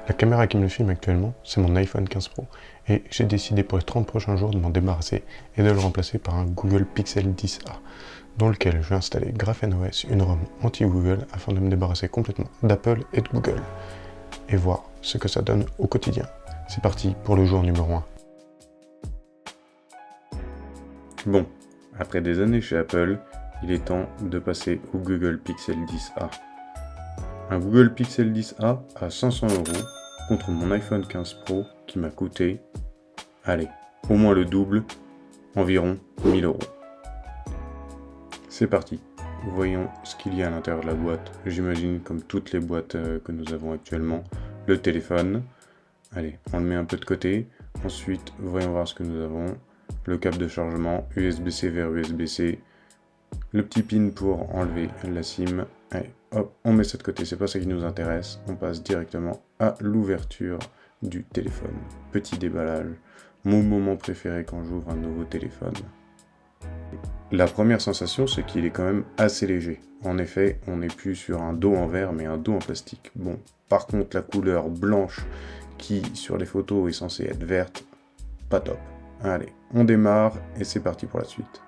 La caméra qui me filme actuellement, c'est mon iPhone 15 Pro, et j'ai décidé pour les 30 prochains jours de m'en débarrasser et de le remplacer par un Google Pixel 10a, dans lequel je vais installer GrapheneOS, une ROM anti-Google, afin de me débarrasser complètement d'Apple et de Google, et voir ce que ça donne au quotidien. C'est parti pour le jour numéro 1. Bon, après des années chez Apple, il est temps de passer au Google Pixel 10a. Un Google Pixel 10a à 500 € contre mon iPhone 15 Pro qui m'a coûté, allez, au moins le double, environ 1000 €. C'est parti, voyons ce qu'il y a à l'intérieur de la boîte. J'imagine comme toutes les boîtes que nous avons actuellement, le téléphone. Allez, on le met un peu de côté. Ensuite, voyons voir ce que nous avons. Le câble de chargement, USB-C vers USB-C. Le petit pin pour enlever la SIM. Allez, hop, on met ça de côté, c'est pas ça qui nous intéresse. On passe directement à l'ouverture du téléphone. Petit déballage, mon moment préféré quand j'ouvre un nouveau téléphone. La première sensation, c'est qu'il est quand même assez léger. En effet, on n'est plus sur un dos en verre, mais un dos en plastique. Bon, par contre, la couleur blanche qui, sur les photos, est censée être verte, pas top. Allez, on démarre et c'est parti pour la suite.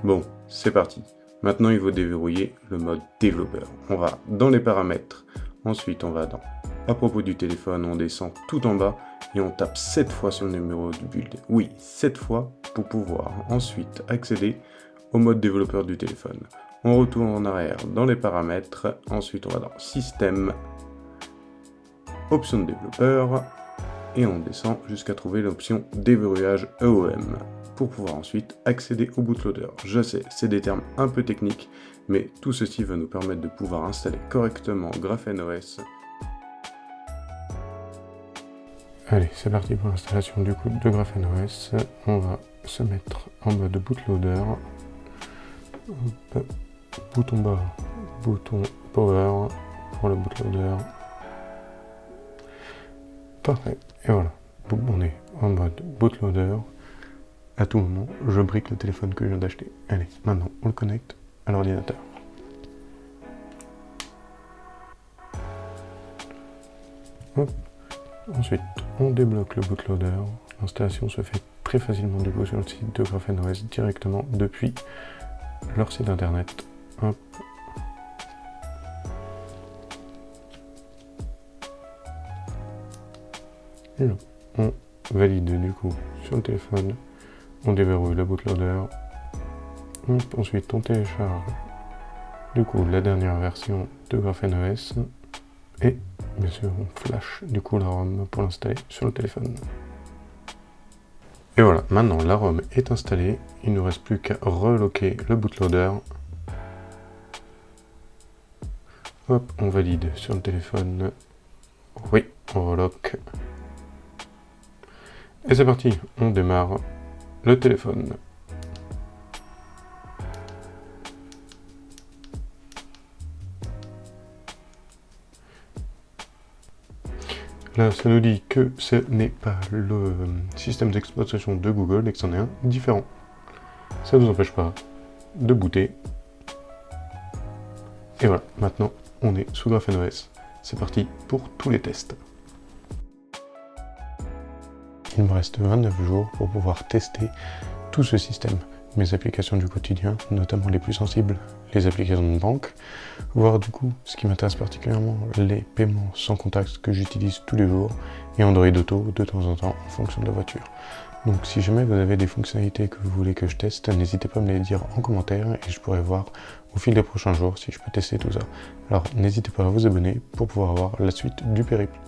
Bon, c'est parti. Maintenant, il faut déverrouiller le mode développeur. On va dans les paramètres. Ensuite, on va dans à propos du téléphone, on descend tout en bas et on tape 7 fois sur le numéro du build. Oui, 7 fois pour pouvoir ensuite accéder au mode développeur du téléphone. On retourne en arrière dans les paramètres. Ensuite, on va dans Système, Option de développeur et on descend jusqu'à trouver l'option déverrouillage EOM pour pouvoir ensuite accéder au bootloader. Je sais, c'est des termes un peu techniques, mais tout ceci va nous permettre de pouvoir installer correctement GrapheneOS. Allez, c'est parti pour l'installation du coup de GrapheneOS. On va se mettre en mode bootloader. Hop. Bouton bas, bouton power pour le bootloader. Parfait, et voilà, on est en mode bootloader. À tout moment, je brique le téléphone que je viens d'acheter. Allez, maintenant, on le connecte à l'ordinateur. Hop. Ensuite, on débloque le bootloader. L'installation se fait très facilement du coup sur le site de GrapheneOS directement depuis leur site internet. Hop. Et là, on valide du coup sur le téléphone. On déverrouille le bootloader. Ensuite, on télécharge du coup la dernière version de GrapheneOS. Et bien sûr, on flash du coup la ROM pour l'installer sur le téléphone. Et voilà, maintenant la ROM est installée. Il ne nous reste plus qu'à reloquer le bootloader. Hop, on valide sur le téléphone. Oui, on reloque. Et c'est parti, on démarre le téléphone. Là, ça nous dit que ce n'est pas le système d'exploitation de Google et que c'en est un différent. Ça ne vous empêche pas de booter. Et voilà, maintenant on est sous GrapheneOS. C'est parti pour tous les tests. Il me reste 29 jours pour pouvoir tester tout ce système. Mes applications du quotidien, notamment les plus sensibles, les applications de banque, voir du coup ce qui m'intéresse particulièrement, les paiements sans contact que j'utilise tous les jours, et Android Auto de temps en temps en fonction de la voiture. Donc si jamais vous avez des fonctionnalités que vous voulez que je teste, n'hésitez pas à me les dire en commentaire et je pourrai voir au fil des prochains jours si je peux tester tout ça. Alors n'hésitez pas à vous abonner pour pouvoir avoir la suite du périple.